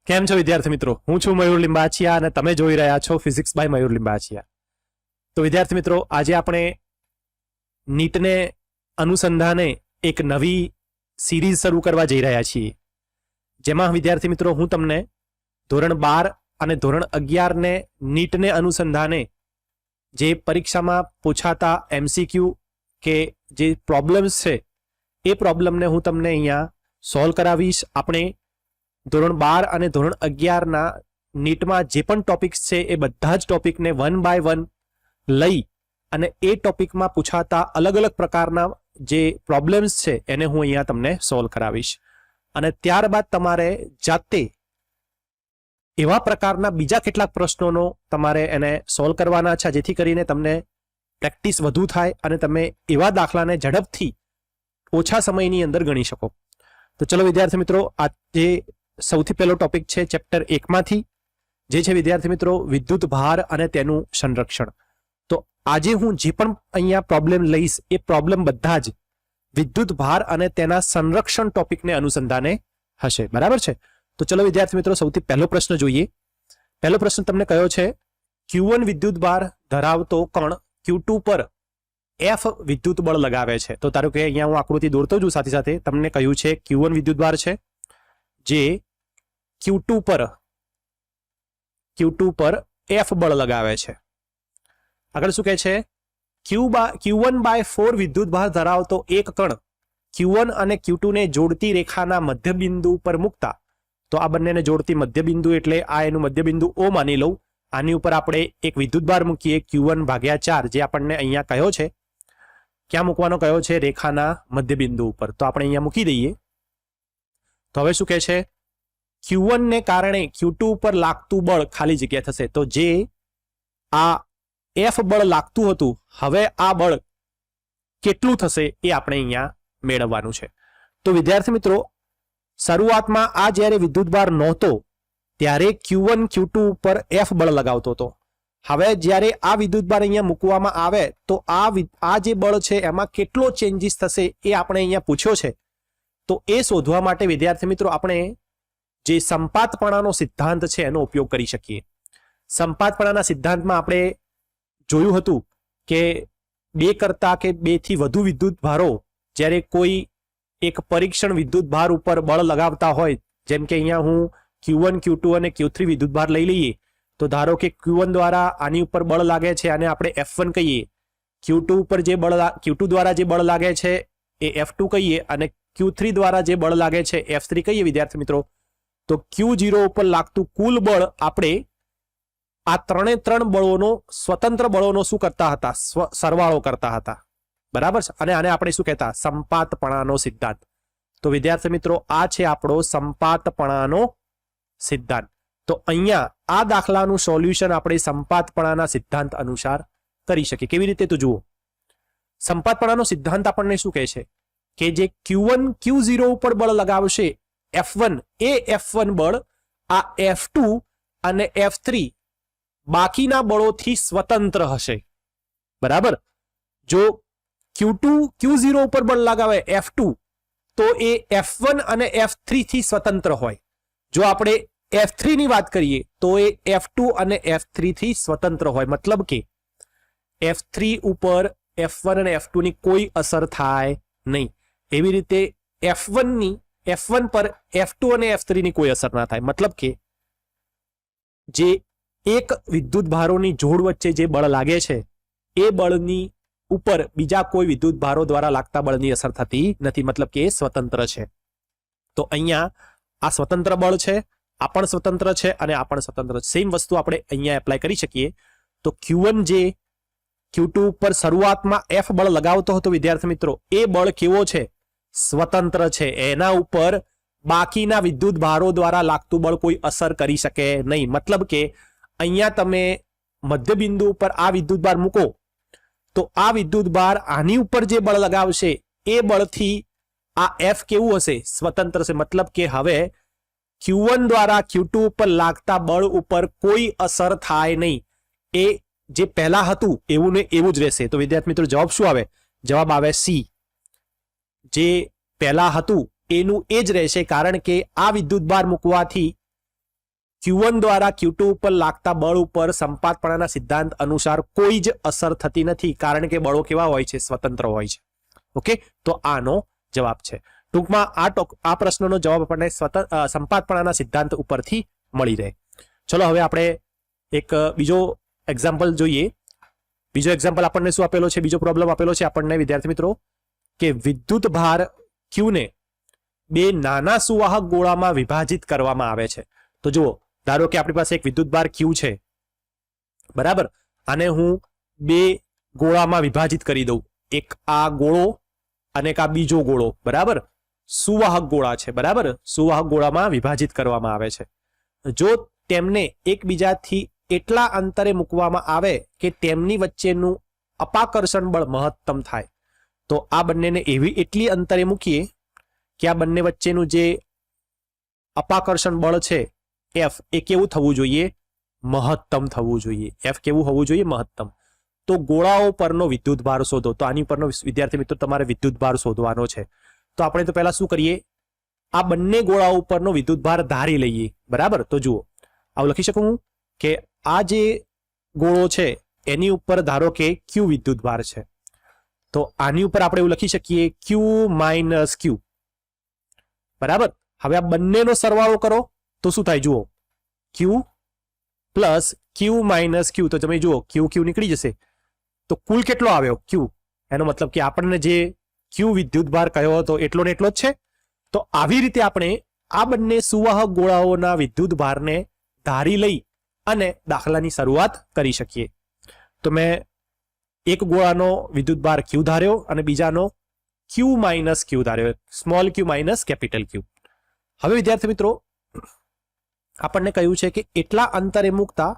કેમ છો વિદ્યાર્થી મિત્રો? હું છું મયુર લિંબાચિયા અને તમે જોઈ રહ્યા છો ફિઝિક્સ બાય મયુર લિંબાચિયા. તો વિદ્યાર્થી મિત્રો, આજે આપણે નીટને અનુસંધાને એક નવી સિરીઝ શરૂ કરવા જઈ રહ્યા છીએ, જેમાં વિદ્યાર્થી મિત્રો હું તમને ધોરણ 12 અને ધોરણ 11 ને નીટને અનુસંધાને જે પરીક્ષામાં પૂછાતા MCQ કે જે પ્રોબ્લેમ્સ છે એ પ્રોબ્લેમને હું તમને અહીંયા સોલ્વ કરાવીશ. આપણે ધોરણ 12 અને ધોરણ 11ના નીટમાં જે પણ ટોપિક્સ છે એ બધા જ ટોપિકને 1 બાય 1 લઈ અને એ ટોપિકમાં પૂછાતા અલગ અલગ પ્રકારના જે પ્રોબ્લેમ્સ છે એને હું અહીંયા તમને સોલ્વ કરાવીશ. અને ત્યારબાદ તમારે જાતે એવા પ્રકારના બીજા કેટલાક પ્રશ્નોનો તમારે એને સોલ્વ કરવાના છે, જેથી કરીને તમને પ્રેક્ટિસ વધુ થાય અને તમે એવા દાખલાને ઝડપથી ઓછા સમયની અંદર ગણી શકો. તો ચલો વિદ્યાર્થી મિત્રો, આજે સૌથી પહેલો ટોપિક છે ચેપ્ટર 1 માંથી, જે છે વિદ્યાર્થી મિત્રો વિદ્યુત ભાર અને તેનું સંરક્ષણ. તો આજે હું જે પણ અહીંયા પ્રોબ્લેમ લઈશ એ પ્રોબ્લેમ બધા જ વિદ્યુત ભાર અને તેના સંરક્ષણ ટોપિકને અનુસંધાને હશે. બરાબર છે? તો ચલો વિદ્યાર્થી મિત્રો, સૌથી પહેલો પ્રશ્ન જોઈએ. પહેલો પ્રશ્ન તમને કયો છે, Q1 વિદ્યુત ભાર ધરાવતો કણ Q2 પર F વિદ્યુત બળ લગાવે છે. તો ધારો કે અહીંયા હું આકૃતિ દોરતો છું, સાથે સાથે તમને કહ્યું છે Q1 વિદ્યુત ભાર છે જે Q2 પર F બળ લગાવે છે. આગળ શું કહે છે, Q1 બાય 4 વિદ્યુત ભાર ધરાવતો એક કણ Q1 અને Q2 ને જોડતી રેખાના મધ્યબિંદુ પર મૂકતા. તો આ બંનેને જોડતી મધ્યબિંદુ એટલે આ એનું મધ્યબિંદુ O માની લઉં. આની ઉપર આપણે એક વિદ્યુત ભાર મૂકીએ Q1 ભાગ્યા 4, જે આપણને અહીંયા કયો છે, ક્યાં મૂકવાનો કયો છે, રેખાના મધ્યબિંદુ ઉપર. તો આપણે અહીંયા મૂકી દઈએ. તો હવે શું કહે છે, Q1 ને કારણે Q2 ઉપર લાગતું બળ ખાલી જગ્યા થશે. તો જે આ F બળ લાગતું હતું, હવે આ બળ કેટલું થશે એ આપણે અહીંયા મેળવવાનું છે. તો વિદ્યાર્થી મિત્રો, શરૂઆતમાં આ જ્યારે વિદ્યુતભાર નહોતો ત્યારે Q1 Q2 ઉપર F બળ લગાવતો હતો. હવે જ્યારે આ વિદ્યુતભાર અહીંયા મૂકવામાં આવે તો આ જે બળ છે એમાં કેટલો ચેન્જીસ થશે એ આપણે અહીંયા પૂછ્યો છે. તો એ શોધવા માટે વિદ્યાર્થી મિત્રો આપણે જે સંપાતપણાનો સિદ્ધાંત છે એનો ઉપયોગ કરી શકીએ. સંપાતપણાના સિદ્ધાંતમાં આપણે જોયું હતું કે 2 કરતા કે 2 થી વધુ વિદ્યુત ભારો જ્યારે કોઈ એક પરીક્ષણ વિદ્યુત ભાર ઉપર બળ લગાવતા હોય, જેમ કે અહીંયા હું Q1 Q2 અને Q3 વિદ્યુત ભાર લઈ લઈએ. તો ધારો કે Q1 દ્વારા આની ઉપર બળ લાગે છે અને આપણે F1 કહીએ, Q2 દ્વારા જે બળ લાગે છે એ F2 કહીએ અને Q3 દ્વારા જે બળ લાગે છે F3 કહીએ વિદ્યાર્થી મિત્રો. તો Q0 ઉપર લાગતું કુલ બળ આપણે આ ત્રણ બળોનો સ્વતંત્ર બળોનો શું કરતા હતા, સરવાળો કરતા હતા. બરાબર છે? અને આને આપણે શું કહેતા, સંપાતપણાનો સિદ્ધાંત. તો વિદ્યાર્થી મિત્રો આ છે આપણો સંપાતપણાનો સિદ્ધાંત. તો અહીંયા આ દાખલાનું સોલ્યુશન આપણે સંપાતપણાના સિદ્ધાંત અનુસાર કરી શકીએ. કેવી રીતે? તો જુઓ, સંપાતપણાનો સિદ્ધાંત આપણને શું કહે છે કે જે Q1 Q0 ઉપર બળ લગાવશે F1, એ F1 બળ આ F2 અને F3 બાકીના બળોથી સ્વતંત્ર હશે. બરાબર? જો Q0 ઉપર બળ લગાવે F2 તો એ F1 અને F3 થી સ્વતંત્ર હોય. જો આપણે F3 ની વાત કરીએ તો એ F2 અને F3 થી સ્વતંત્ર હોય. મતલબ કે F3 ઉપર F1 અને F2 ની કોઈ અસર થાય નહીં. એવી રીતે F1 પર F2 અને F3 ની કોઈ અસર ના થાય. મતલબ કે જે એક વિદ્યુત ભારોની જોડ વચ્ચે જે બળ લાગે છે એ બળની ઉપર બીજા કોઈ વિદ્યુત ભારો દ્વારા લાગતા બળની અસર થતી નથી. મતલબ કે એ સ્વતંત્ર છે. તો અહીંયા આ સ્વતંત્ર બળ છે, આ પણ સ્વતંત્ર છે અને આ પણ સ્વતંત્ર. સેમ વસ્તુ આપણે અહીંયા એપ્લાય કરી શકીએ. તો Q1 જે Q2 ઉપર શરૂઆતમાં F બળ લગાવતો હતો વિદ્યાર્થી મિત્રો, એ બળ કેવો છે, સ્વતંત્ર છે. એના ઉપર બાકીના વિદ્યુત ભારો દ્વારા લાગતું બળ કોઈ અસર કરી શકે નહીં. મતલબ કે અહીંયા તમે મધ્યબિંદુ ઉપર આ વિદ્યુત ભાર મૂકો તો આ વિદ્યુત ભાર આની ઉપર જે બળ લગાવશે એ બળથી આ F કેવું હશે, સ્વતંત્ર છે. મતલબ કે હવે Q1 દ્વારા Q2 ઉપર લાગતા બળ ઉપર કોઈ અસર થાય નહીં. એ જે પહેલા હતું એવું ને એવું જ રહેશે. તો વિદ્યાર્થી મિત્રો જવાબ શું આવે? જવાબ આવે C. જે પહેલા હતું એનું એ જ રહેશે, કારણ કે આ વિદ્યુત ભાર મૂકવાથી Q1 દ્વારા Q2 ઉપર લાગતા બળ ઉપર સંપાતપણાના સિદ્ધાંત અનુસાર કોઈ જ અસર થતી નથી, કારણ કે બળો કેવા હોય છે? સ્વતંત્ર હોય છે. ઓકે, તો આનો જવાબ છે. ટૂંકમાં આ પ્રશ્નનો જવાબ આપણને સંપાતપણાના સિદ્ધાંત ઉપરથી મળી રહે. ચલો હવે આપણે એક બીજો એક્ઝામ્પલ જોઈએ. બીજો એક્ઝામ્પલ આપણને શું આપેલો છે? બીજો પ્રોબ્લેમ આપેલો છે આપણને વિદ્યાર્થી મિત્રો કે વિદ્યુત ભાર Q ને બે નાના સુવાહક ગોળામાં વિભાજિત કરવામાં આવે છે. તો જુઓ, ધારો કે આપણી પાસે એક વિદ્યુત ભાર Q છે, બરાબર, આને હું બે ગોળામાં વિભાજિત કરી દઉં, એક આ ગોળો અને એક આ બીજો ગોળો, બરાબર, સુવાહક ગોળા છે, બરાબર, સુવાહક ગોળામાં વિભાજિત કરવામાં આવે છે. જો તેમને એકબીજાથી એટલા અંતરે મૂકવામાં આવે કે તેમની વચ્ચેનું અપાકર્ષણ બળ મહત્તમ થાય, તો આ બંનેને એટલી અંતરે મૂકીએ કે આ બંને વચ્ચેનું જે અપાકર્ષણ બળ છે F એ કેવું થવું જોઈએ? મહત્તમ થવું જોઈએ. F કેવું હોવું જોઈએ? મહત્તમ. તો ગોળાઓ પરનો વિદ્યુત ભાર શોધો. તો આની પરનો વિદ્યાર્થી મિત્રો તમારે વિદ્યુત ભાર શોધવાનો છે. તો આપણે તો પહેલા શું કરીએ? આ બંને ગોળાઓ ઉપરનો વિદ્યુત ભાર ધારી લઈએ, બરાબર. તો જુઓ, આવું લખી શકું હું કે આ જે ગોળો છે એની ઉપર ધારો કે Q વિદ્યુત ભાર છે, તો આની ઉપર આપણે એવું લખી શકીએ Q માઇનસ Q, બરાબર. હવે આ બંનેનો સરવાળો કરો તો શું થાય? જુઓ, Q plus Q minus Q, તો તમે જુઓ Q નીકળી જશે, તો કુલ કેટલો આવ્યો? Q. એનો મતલબ કે આપણને જે Q વિદ્યુત ભાર કયો હતો એટલો ને એટલો જ છે. તો આવી રીતે આપણે આ બંને સુવાહક ગોળાઓના વિદ્યુત ભારને ધારી લઈ અને દાખલાની શરૂઆત કરી શકીએ. તો મેં એક ગોળાનો વિદ્યુત ભાર Q ધાર્યો અને બીજાનો Q માઇનસ Q ધાર્યો, small q minus capital Q. હવે વિદ્યાર્થી મિત્રો આપણને કહ્યું છે કે એટલા અંતરે મૂકતા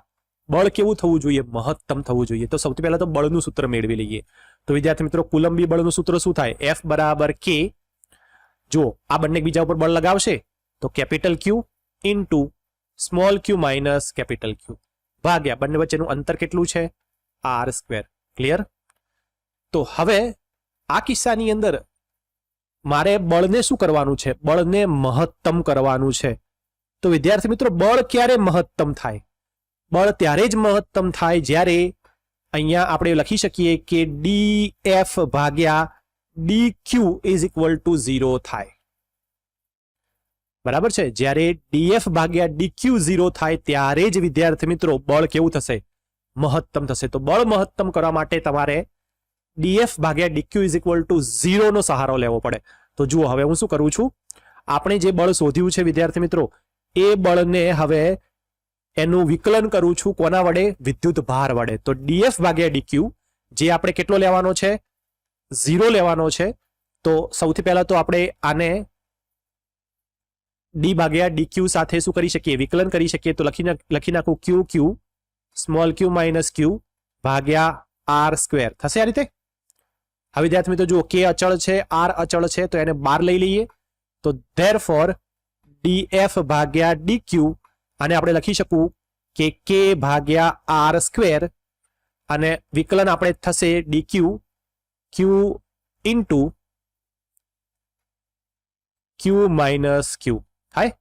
બળ કેવું થવું જોઈએ? મહત્તમ થવું જોઈએ. તો સૌથી પહેલા તો બળનું સૂત્ર મેળવી લઈએ. તો વિદ્યાર્થી મિત્રો કુલંબી બળનું સૂત્ર શું થાય? F બરાબર K. જો આ બંને બીજા ઉપર બળ લગાવશે તો capital Q into small q minus capital Q ભાગ્યા બંને વચ્ચેનું અંતર કેટલું છે? R². ક્લિયર? તો હવે આ કિસ્સાની અંદર મારે બળને શું કરવાનું છે? બળને મહત્તમ કરવાનું છે. તો વિદ્યાર્થી મિત્રો બળ ક્યારે મહત્તમ થાય? બળ ત્યારે જ મહત્તમ થાય જ્યારે અહીંયા આપણે લખી શકીએ કે dF ભાગ્યા dq ઇઝ ઇક્વલ ટુ 0 થાય. બરાબર છે? જ્યારે dF ભાગ્યા dq 0 થાય ત્યારે જ વિદ્યાર્થી મિત્રો બળ કેવું થશે? મહત્તમ થશે. તો બળ મહત્તમ કરવા માટે તમારે dF ભાગ્યા dq ઇઝ ઇક્વલ ટુ 0 નો સહારો લેવો પડે. તો જુઓ, હવે હું શું કરું છું? આપણે જે બળ શોધ્યું છે વિદ્યાર્થી મિત્રો, એ બળને હવે એનું વિકલન કરું છું કોના વડે? વિદ્યુત ભાર વડે. તો dF ભાગ્યા dq જે આપણે કેટલો લેવાનો છે? 0 લેવાનો છે. તો સૌથી પહેલા તો આપણે આને d ભાગ્યા dq સાથે શું કરી શકીએ? વિકલન કરી શકીએ. તો લખી નાખું q small q minus q ભાગ્યા R² થશે આ રીતે. હવે વિદ્યાર્થી મિત્રો જુઓ, k અચળ છે, R અચળ છે, તો એને બહાર લઈ લઈએ. તો ધેરફોર dF ભાગ્યા dq આને આપણે લખી શકું કે k ભાગ્યા R² અને વિકલન આપણે થશે dq q into q minus q થાય.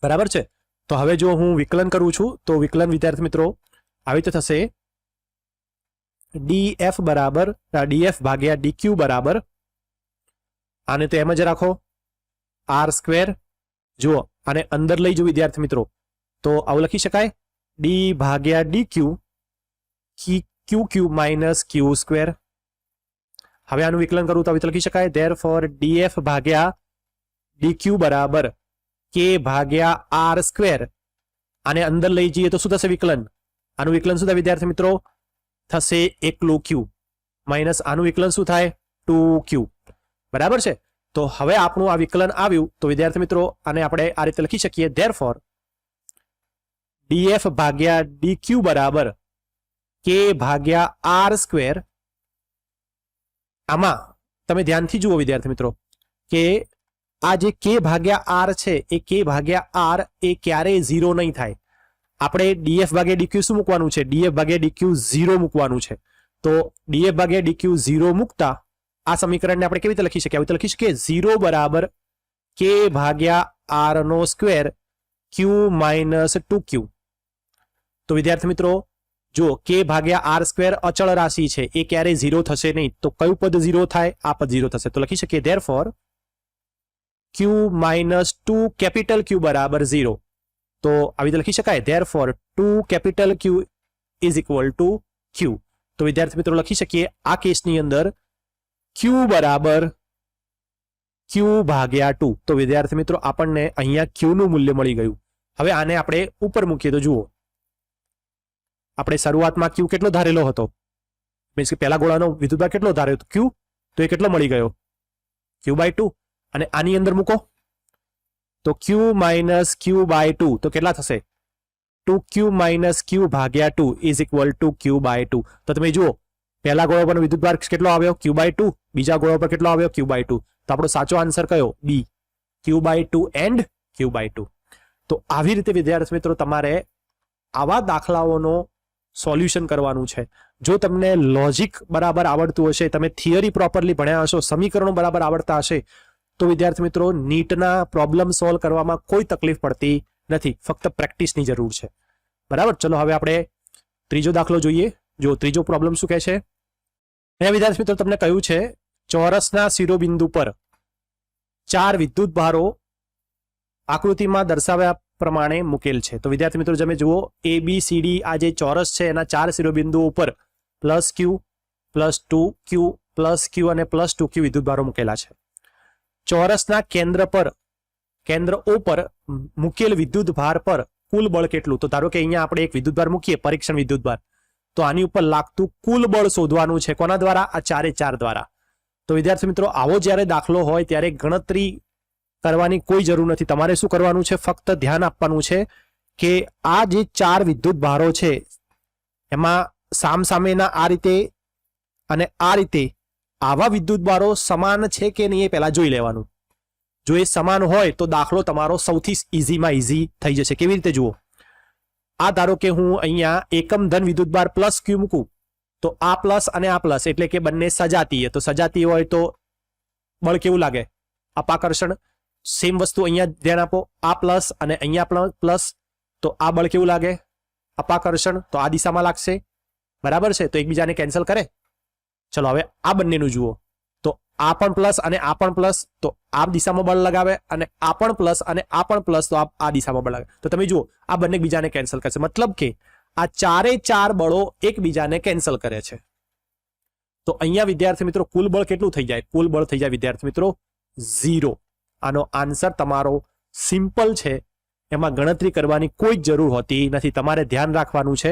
બરાબર છે? તો હવે જો હું વિકલન કરું છું તો વિકલન વિદ્યાર્થી મિત્રો આવી રીતે થશે dF ભાગ્યા dq બરાબર આને તો એમ જ રાખો R². જુઓ, આને અંદર લઈ જવું વિદ્યાર્થી મિત્રો તો આવું લખી શકાય d ભાગ્યા dq qq માઇનસ q². હવે આનું વિકલન કરું તો આવી રીતે લખી શકાય ધેરફોર dF ભાગ્યા dq બરાબર k ભાગ્યા R². આને અંદર લઈ જઈએ તો શું થશે વિકલન? આનું વિકલન શું થાય વિદ્યાર્થી મિત્રો? થશે એકલું q માઇનસ આનું વિકલન શું થાય? 2q. બરાબર છે? તો હવે આપણું આ વિકલન આવ્યું તો વિદ્યાર્થી મિત્રો આને આપણે આ રીતે લખી શકીએ ધેરફોર dF ભાગ્યા dq બરાબર k ભાગ્યા R². આમાં તમે ધ્યાનથી જુઓ વિદ્યાર્થી મિત્રો કે આ જે k ભાગ્યા r છે એ k ભાગ્યા r એ ક્યારેય 0 નહીં થાય. આપણે dF ભાગ્યા dq શું મૂકવાનું છે? dF ભાગ્યા dq 0 મૂકવાનું છે. તો dF ભાગ્યા dq 0 મૂકતા આ સમીકરણને આપણે કેવી રીતે લખી શકીએ? આવી રીતે લખી શકીએ 0 બરાબર k ભાગ્યા r નો સ્ક્વેર ક્યુ માઇનસ 2q. તો વિદ્યાર્થી મિત્રો જો k ભાગ્યા r સ્ક્વેર અચળ રાશિ છે એ ક્યારેય 0 થશે નહીં. તો કયું પદ 0 થાય? આ પદ 0 થશે. તો લખી શકીએ therefore q minus 2 capital Q બરાબર 0. તો આવી રીતે લખી શકાય therefore 2 capital Q is equal to Q. તો વિદ્યાર્થી મિત્રો લખી શકીએ આ કેસની અંદર Q બરાબર Q ભાગ્યા 2. તો વિદ્યાર્થી મિત્રો આપણને અહીંયા Q નું મૂલ્ય મળી ગયું. હવે આને આપણે ઉપર મૂકીએ તો જુઓ આપણે શરૂઆતમાં Q કેટલો ધારેલો હતો, મીન્સ કે પહેલા ગોળાનો વિદ્યુતભાર કેટલો ધાર્યો હતો Q, તો એ કેટલો મળી ગયો Q/2. અને આની અંદર મૂકો તો Q માઇનસ Q બાય 2 તો કેટલા થશે 2Q માઇનસ Q ભાગ્યા 2 ઇઝ ઇક્વલ ટુ Q/2. તો તમે જુઓ પહેલા ગોળા પરનો વિદ્યુતભાર કેટલો આવ્યો Q/2, બીજા ગોળા પર કેટલો આવ્યો Q/2. તો આપણો સાચો આન્સર કયો? B, Q/2 and Q/2. તો આવી રીતે વિદ્યાર્થી મિત્રો તમારે આવા દાખલાઓનો સોલ્યુશન કરવાનું છે. જો તમને લોજિક બરાબર આવડતું હશે, તમે થિયરી પ્રોપરલી ભણ્યા હશો, સમીકરણો બરાબર આવડતા હશે, તો વિદ્યાર્થી મિત્રો નીટના પ્રોબ્લેમ સોલ્વ કરવામાં કોઈ તકલીફ પડતી નથી. ફક્ત પ્રેક્ટિસની જરૂર છે. બરાબર. ચલો હવે આપણે ત્રીજો દાખલો જોઈએ. જો ત્રીજો પ્રોબ્લેમ શું કહે છે, અહીંયા વિદ્યાર્થી મિત્રો તમને કહ્યું છે ચોરસના શિરોબિંદુ પર 4 વિદ્યુત ભારો આકૃતિમાં દર્શાવ્યા પ્રમાણે મૂકેલ છે. તો વિદ્યાર્થી મિત્રો તમે જુઓ ABCD આ જે ચોરસ છે એના 4 શિરોબિંદુઓ ઉપર +Q, +2Q, +Q અને +2Q વિદ્યુત ભારો મૂકેલા છે. ચોરસના કેન્દ્ર O પર મૂકેલ વિદ્યુત ભાર પર કુલ બળ કેટલું? તો ધારો કે અહીંયા આપણે એક વિદ્યુત ભાર મૂકીએ, પરીક્ષણ વિદ્યુત ભાર, તો આની ઉપર લાગતું કુલ બળ શોધવાનું છે. કોના દ્વારા? આ 4 દ્વારા. તો વિદ્યાર્થી મિત્રો આવો જ્યારે દાખલો હોય ત્યારે ગણતરી કરવાની કોઈ જરૂર નથી. તમારે શું કરવાનું છે? ફક્ત ધ્યાન આપવાનું છે કે આ જે 4 વિદ્યુત ભારો છે એમાં સામસામેના આ રીતે અને આ રીતે આવા વિદ્યુત ભારો સમાન છે કે નહીં એ પહેલા જોઈ લેવાનું. જો એ સમાન હોય તો દાખલો તમારો સૌથી ઇઝીમાં ઇઝી થઈ જશે. કેવી રીતે જુઓ, આ ધારો કે હું અહીંયા એકમ ધન વિદ્યુત ભાર +Q મૂકું તો આ પ્લસ અને આ પ્લસ એટલે કે બંને સજાતીય. તો સજાતીય હોય તો બળ કેવું લાગે? અપાકર્ષણ. સેમ વસ્તુ અહીંયા ધ્યાન આપો, આ પ્લસ અને અહીંયા પ્લસ, તો આ બળ કેવું લાગે? અપાકર્ષણ. તો આ દિશામાં લાગશે. બરાબર છે. તો એકબીજાને કેન્સલ કરે. ચલો હવે આ બંનેનું જુઓ તો આ પણ પ્લસ અને આ પણ પ્લસ, તો આ દિશામાં બળ લગાવે, અને આ પણ પ્લસ અને આ પણ પ્લસ, તો આ દિશામાં બળ લગાવે. તો તમે જુઓ આ બંને એકબીજાને કેન્સલ કરશે. મતલબ કે આ 4 બળો એકબીજાને કેન્સલ કરે છે. તો અહીંયા વિદ્યાર્થી મિત્રો કુલ બળ કેટલું થઈ જાય? કુલ બળ થઈ જાય વિદ્યાર્થી મિત્રો 0. આનો આન્સર તમારો સિમ્પલ છે, એમાં ગણતરી કરવાની કોઈ જરૂર હોતી નથી. તમારે ધ્યાન રાખવાનું છે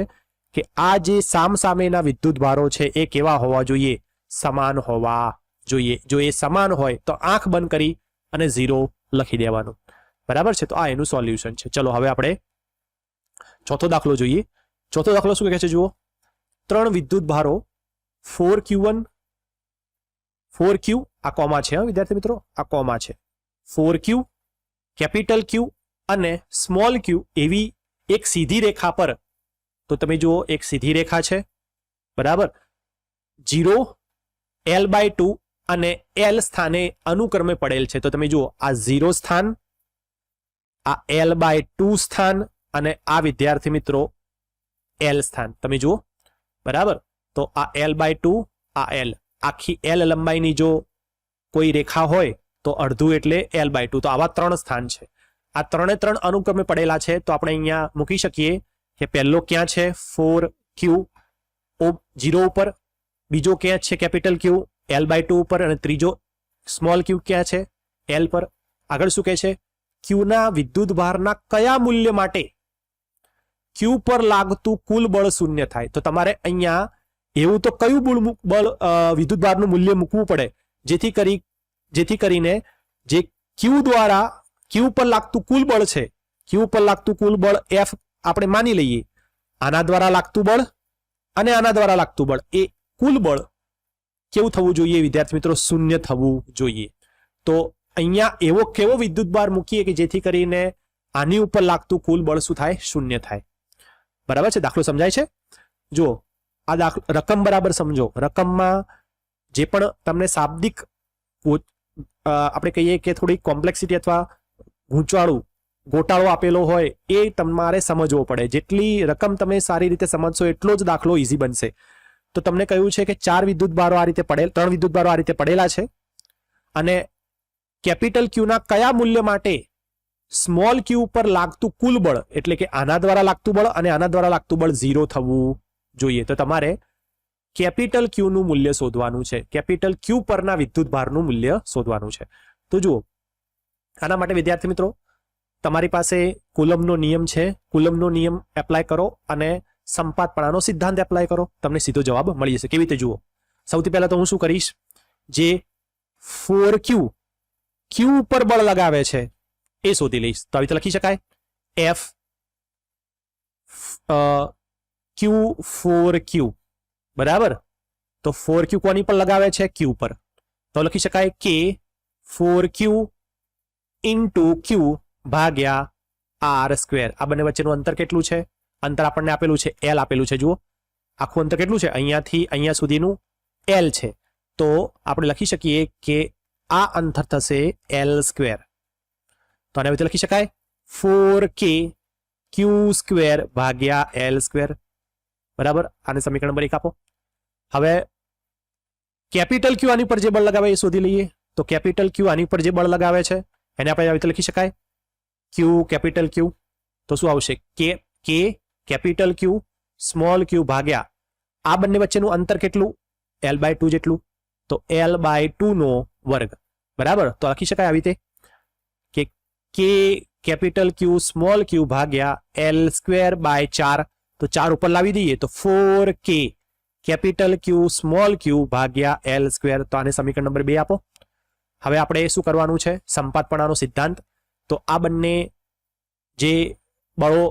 કે આ જે સામસામેના વિદ્યુત ભારો છે એ કેવા હોવા જોઈએ? સમાન હોવા જોઈએ. જો એ સમાન હોય તો આંખ બંધ કરી અને 0 લખી દેવાનું. બરાબર છે. તો આ એનું સોલ્યુશન છે. ચલો હવે આપણે ચોથો દાખલો જોઈએ. ચોથો દાખલો શું કહે છે જુઓ, 3 વિદ્યુત ભારો 4Q1, 4Q આ કોમા છે વિદ્યાર્થી મિત્રો, આ કોમા છે, 4Q, કેપિટલ Q અને સ્મોલ q એવી એક સીધી રેખા પર, તો તમે જુઓ એક સીધી રેખા છે બરાબર, 0 L/2 અને L સ્થાને અનુક્રમે પડેલ છે. તો તમે જુઓ આ 0 સ્થાન, આ L/2 સ્થાન અને આ વિદ્યાર્થી મિત્રો L સ્થાન તમે જુઓ બરાબર. તો આ L/2 આ L, આખી L લંબાઈની જો કોઈ રેખા હોય તો અડધું એટલે L/2. તો આવા 3 સ્થાન છે. આ 3 અનુક્રમે પડેલા છે. તો આપણે અહીંયા મૂકી શકીએ કે પહેલો ક્યાં છે 4Q 0 ઉપર, બીજો ક્યાં છે કેપિટલ Q L/2 ઉપર, અને ત્રીજો સ્મોલ q ક્યાં છે L પર. આગળ શું કહે છે, Q ના વિદ્યુત ભારના કયા મૂલ્ય માટે Q પર લાગતું કુલ બળ શૂન્ય થાય. તો તમારે અહીંયા એવું તો કયું બળ વિદ્યુત ભારનું મૂલ્ય મૂકવું પડે જેથી કરીને જે Q દ્વારા Q પર લાગતું કુલ બળ છે, Q પર લાગતું કુલ બળ F આપણે માની લઈએ, આના દ્વારા લાગતું બળ અને આના દ્વારા લાગતું બળ, એ કુલ બળ કેવું થવું જોઈએ વિદ્યાર્થી મિત્રો, શૂન્ય થવું જોઈએ. તો અહીંયા એવો કેવો વિદ્યુત ભાર મૂકીએ કે જેથી કરીને આની ઉપર લાગતું કુલ બળ શું થાય, શૂન્ય થાય. બરાબર છે, દાખલો સમજાય છે. જો આ દાખલો રકમ બરાબર સમજો. રકમમાં જે પણ તમને શાબ્દિક આપણે કહીએ કે થોડી કોમ્પ્લેક્સિટી અથવા ગોટાળો આપેલો હોય એ તમારે સમજવો પડે. જેટલી રકમ તમે સારી રીતે સમજશો એટલો જ દાખલો ઇઝી બનશે. તો તમને કહ્યું છે કે 4 વિદ્યુત ભારો આ રીતે પડેલ 3 વિદ્યુત ભારો આ રીતે પડેલા છે અને કેપિટલ ક્યુના કયા મૂલ્ય માટે સ્મોલ ક્યુ પર લાગતું કુલ બળ એટલે કે આના દ્વારા લાગતું બળ અને આના દ્વારા લાગતું બળ 0 થવું જોઈએ. તો તમારે કેપિટલ ક્યુનું મૂલ્ય શોધવાનું છે. કેપિટલ ક્યુ પરના વિદ્યુત ભારનું મૂલ્ય શોધવાનું છે. તો જુઓ, આના માટે વિદ્યાર્થી મિત્રો તમારી પાસે કુલમનો નિયમ છે. કુલમનો નિયમ એપ્લાય કરો અને સંપાતપણાનો સિદ્ધાંત એપ્લાય કરો, તમને સીધો જવાબ મળી જશે. કેવી રીતે જુઓ, સૌથી પહેલા તો હું શું કરીશ, જે 4Q ક્યુ ઉપર બળ લગાવે છે એ શોધી લઈશ. તો આવી રીતે લખી શકાય F Q4Q બરાબર. તો 4Q કોની પર લગાવે છે? Q પર. તો લખી શકાય કે 4Q ઇન્ટુ Q ભાગ્યા R². આ બંને વચ્ચેનું અંતર કેટલું છે? અંતર આપણને આપેલું છે L આપેલું છે. જુઓ આખું અંતર કેટલું છે? અહીંયાથી અહીંયા સુધીનું L છે. તો આપણે લખી શકીએ કે આ અંતર થશે L². તો આને રીતે લખી શકાય 4K Q² ભાગ્યા L². બરાબર. આને સમીકરણ નંબર 1 આપો. હવે કેપિટલ ક્યુ આની પર જે બળ લગાવે એ શોધી લઈએ. તો કેપિટલ ક્યુ આની પર જે બળ લગાવે છે એને આપણે આવી રીતે લખી શકાય ક્યુ કેપિટલ ક્યુ. તો શું આવશે? કે કેપિટલ ક્યુ સ્મોલ ક્યુ ભાગ્યા આ બંને વચ્ચેનું અંતર કેટલું? L/2 જેટલું. તો L/2 નો વર્ગ. બરાબર. તો લખી શકાય આવી રીતે કે કે કેપિટલ ક્યુ સ્મોલ ક્યુ ભાગ્યા L²/4. તો 4 ઉપર લાવી દઈએ તો 4K કેપિટલ ક્યુ સ્મોલ ક્યુ ભાગ્યા L². તો આને સમીકરણ નંબર 2 આપો. હવે આપણે શું કરવાનું છે? સંપાતપણાનો સિદ્ધાંત. તો આ બંને જે બળો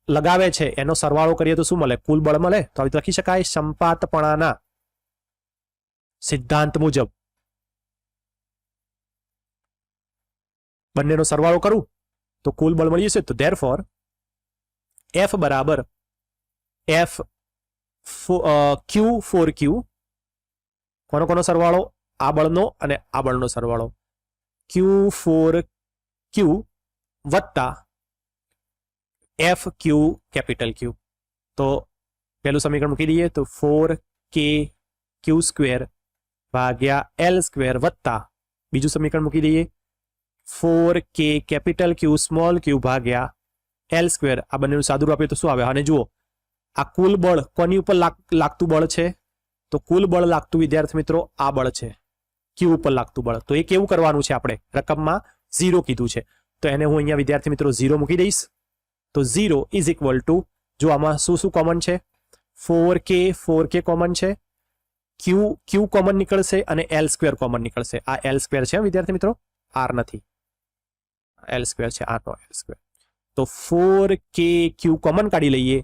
લગાવે છે એનો સરવાળો કરીએ તો શું મળે? કુલ બળ મળે. તો આવી લખી શકાય સંપાતપણાના સિદ્ધાંત મુજબ બંનેનો સરવાળો કરું તો કુલ બળ મળી જશે. તો ધેરફોર F બરાબર F Q4Q કોનો સરવાળો? આ બળનો અને આ બળનો સરવાળો Q4Q વત્તા FQ કેપિટલ Q. તો પહેલું સમીકરણ મૂકી દઈએ તો 4K Q² ભાગ્યા L² વત્તા બીજું સમીકરણ મૂકી દઈએ 4K capital Q small Q ભાગ્યા L². આ બંનેનું સાદુરૂપ આપીએ તો શું આવે? અને જુઓ આ કુલ બળ કોની ઉપર લાગતું બળ છે? તો કુલ બળ લાગતું વિદ્યાર્થી મિત્રો આ બળ છે, ક્યુ ઉપર લાગતું બળ. તો એ કેવું કરવાનું છે? આપણે રકમમાં 0 કીધું છે તો એને હું અહીંયા વિદ્યાર્થી મિત્રો 0 મૂકી દઈશ. તો 0 ઇઝ ઇક્વલ ટુ, જો આમાં શું કોમન છે? 4K કોમન છે, ક્યુ કોમન નીકળશે અને L² કોમન નીકળશે. આ L² છે વિદ્યાર્થી મિત્રો, R નથી. L² છે, R નો L². તો 4K ક્યુ કોમન કાઢી લઈએ,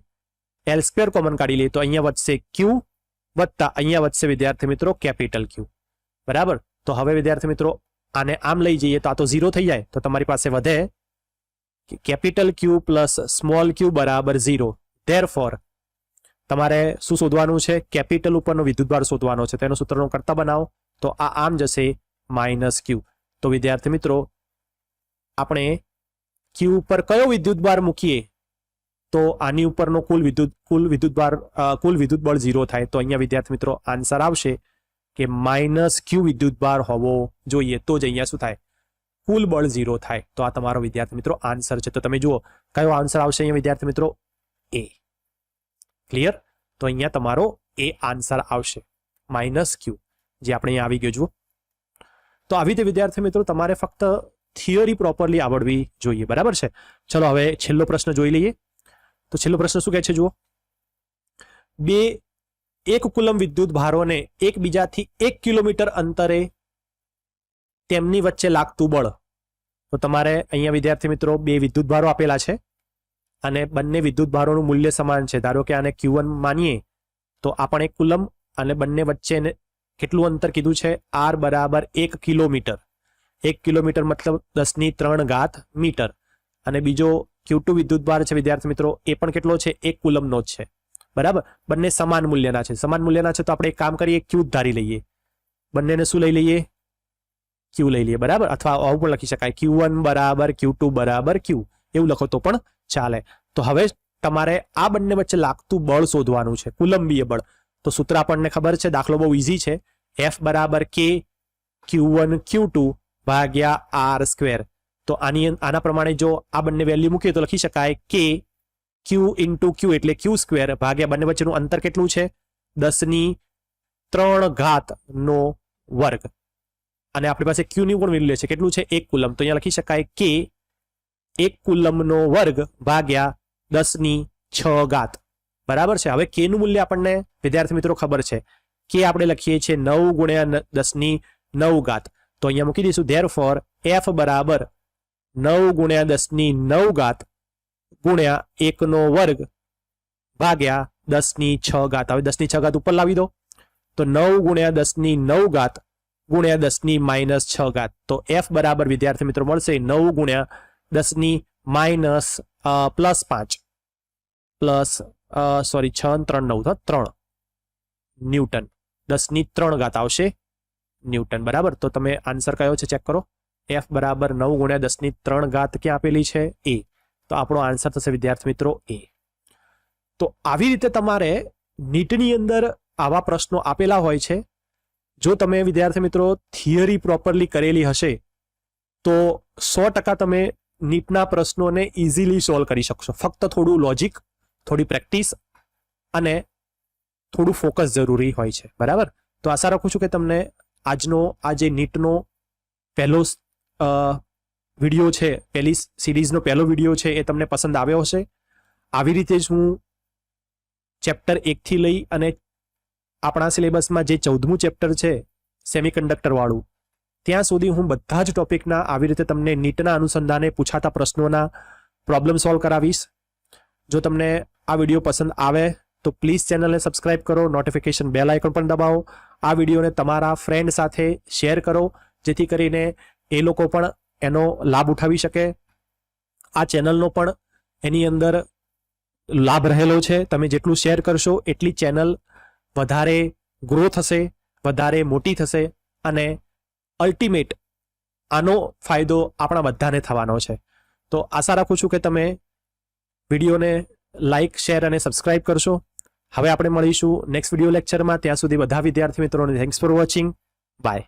L² કોમન કાઢી લઈએ તો અહીંયા વધશે ક્યુ વત્તા અહીંયા વધશે વિદ્યાર્થી મિત્રો કેપિટલ ક્યુ. બરાબર. તો હવે વિદ્યાર્થી મિત્રો આને આમ લઈ જઈએ તો આ તો 0 થઈ જાય. તો તમારી પાસે વધે કેપિટલ ક્યુ પ્લસ સ્મોલ ક્યુ બરાબર 0. ધેરફોર તમારે શું શોધવાનું છે? કેપિટલ ઉપરનો વિદ્યુતભાર શોધવાનો છે. તેનો સૂત્રનો કરતા બનાવો તો આ આમ જશે -Q. તો વિદ્યાર્થી મિત્રો આપણે ક્યુ ઉપર કયો વિદ્યુતભાર મૂકીએ તો આની ઉપરનો કુલ વિદ્યુતબળ 0 થાય. તો અહીંયા વિદ્યાર્થી મિત્રો આન્સર આવશે કે -Q વિદ્યુતભાર હોવો જોઈએ. તો જ અહીંયા શું થાય? કુલ બળ 0 થાય. તો આ તમારો વિદ્યાર્થી મિત્રો આન્સર છે. તો તમે જુઓ કયો આન્સર આવશે અહીંયા વિદ્યાર્થી મિત્રો? A. ક્લિયર? તો અહીંયા તમારો A આન્સર આવશે, -Q, જે આપણે અહીંયા આવી ગયો. જુઓ તો આવી રીતે વિદ્યાર્થી મિત્રો તમારે ફક્ત થિયરી પ્રોપરલી આવડવી જોઈએ. બરાબર છે. ચલો હવે છેલ્લો પ્રશ્ન જોઈ લઈએ. તો છેલ્લો પ્રશ્ન શું કહે છે? જુઓ, 1 કુલમ વિદ્યુત ભારોને એકબીજાથી 1 કિલોમીટર અંતરે તેમની વચ્ચે લાગતું બળ. તો તમારે અહીંયા વિદ્યાર્થી મિત્રો 2 વિદ્યુત ભારો આપેલા છે અને બંને વિદ્યુત ભારોનું મૂલ્ય સમાન છે. ધારો કે આને Q1 માનીએ તો આપણે 1 કુલમ અને બંને વચ્ચે કેટલું અંતર કીધું છે? R બરાબર 1 કિલોમીટર. 1 કિલોમીટર મતલબ 10³ મીટર. અને બીજો Q2 વિદ્યુતભાર છે વિદ્યાર્થી મિત્રો, એ પણ કેટલો છે? 1 કુલમનો જ છે. બરાબર. બંને સમાન મૂલ્યના છે. સમાન મૂલ્યના છે તો આપણે એક કામ કરીએ, Q ધારી લઈએ. બંનેને શું લઈ લઈએ? Q લઈ લઈએ. બરાબર. અથવા આવું પણ લખી શકાય Q1 બરાબર Q2 બરાબર Q. એવું લખો તો પણ ચાલે. તો હવે તમારે આ બંને વચ્ચે લાગતું બળ શોધવાનું છે, કુલંબીય બળ. તો સૂત્ર આપણને ખબર છે, દાખલો બહુ ઇઝી છે. F બરાબર K Q1 Q2 ભાગ્યા R સ્ક્વેર. તો આના પ્રમાણે જો આ બંને વેલ્યુ મૂકીએ તો લખી શકાય K Q ઇન્ટુ Q એટલે Q સ્ક્વેર ભાગ્યા બંને વચ્ચેનું અંતર કેટલું છે 10⁻³ નો વર્ગ. અને આપણી પાસે Q ની પણ વેલ્યુ છે, કેટલું છે 1 કુલમ. તો અહીંયા લખી શકાય K 1 કુલમનો વર્ગ ભાગ્યા 10⁻⁶. બરાબર છે. હવે K નું મૂલ્ય આપણને વિદ્યાર્થી મિત્રો ખબર છે. K આપણે લખીએ છીએ 9 ગુણ્યા 10⁹. તો અહીંયા મૂકી દઈશું ધેરફોર F બરાબર 9 ગુણ્યા 10⁹ ગુણ્યા 1 નો વર્ગ ભાગ્યા 10⁶. હવે 10⁶ ઉપર લાવી દો તો 9 ગુણ્યા 10⁹ ગુણ્યા 10⁻⁶. તો F બરાબર વિદ્યાર્થી મિત્રો મળશે 9 ગુણ્યા 10⁻+5 પ્લસ 6 3 9 3 ન્યૂટન 10⁻³ આવશે ન્યૂટન. બરાબર. તો તમે આન્સર કયો છે ચેક કરો. F બરાબર 9 ગુણ્યા 10⁻³ ક્યાં આપેલી છે A. તો આપણો આન્સર થશે વિદ્યાર્થી મિત્રો A. તો આવી રીતે તમારે નીટની અંદર આવા પ્રશ્નો આપેલા હોય છે. જો તમે વિદ્યાર્થી મિત્રો થિયરી પ્રોપરલી કરેલી હશે તો 100% તમે નીટના પ્રશ્નોને ઇઝીલી સોલ્વ કરી શકશો. ફક્ત થોડું લોજિક, થોડી પ્રેક્ટિસ અને થોડું ફોકસ જરૂરી હોય છે. બરાબર. તો આશા રાખું છું કે તમને આજનો આ જે નીટનો પહેલો વિડીયો છે, પહેલી સિરીઝનો પહેલો વિડીયો છે એ તમને પસંદ આવ્યો હશે. આવી રીતે જ હું ચેપ્ટર 1 થી લઈ અને આપણા સિલેબસમાં જે 14મું ચેપ્ટર છે સેમિકન્ડક્ટર વાળું, ત્યાં સુધી હું બધા જ ટોપિકના આવી રીતે તમને નીટના અનુસંધાને પૂછાતા પ્રશ્નોના પ્રોબ્લેમ સોલ્વ કરાવીશ. જો તમને આ વિડીયો પસંદ આવે તો પ્લીઝ ચેનલને સબસ્ક્રાઇબ કરો, નોટિફિકેશન બેલ આઇકન પણ દબાવો. આ વિડીયોને તમારા ફ્રેન્ડ સાથે શેર કરો જેથી કરીને એ લોકો પણ એનો લાભ ઉઠાવી શકે. આ ચેનલનો પણ એની અંદર લાભ રહેલો છે. તમે જેટલું શેર કરશો એટલી ચેનલ વધારે ગ્રો થશે, વધારે મોટી થશે અને અલ્ટિમેટ આનો ફાયદો આપણા બધાને થવાનો છે. તો આશા રાખું છું કે તમે વિડીયોને લાઇક, શેર અને સબસ્ક્રાઇબ કરશો. હવે આપણે મળીશું નેક્સ્ટ વિડીયો લેક્ચરમાં. ત્યાં સુધી બધા વિદ્યાર્થી મિત્રોને થેન્ક્સ ફોર વોચિંગ. બાય.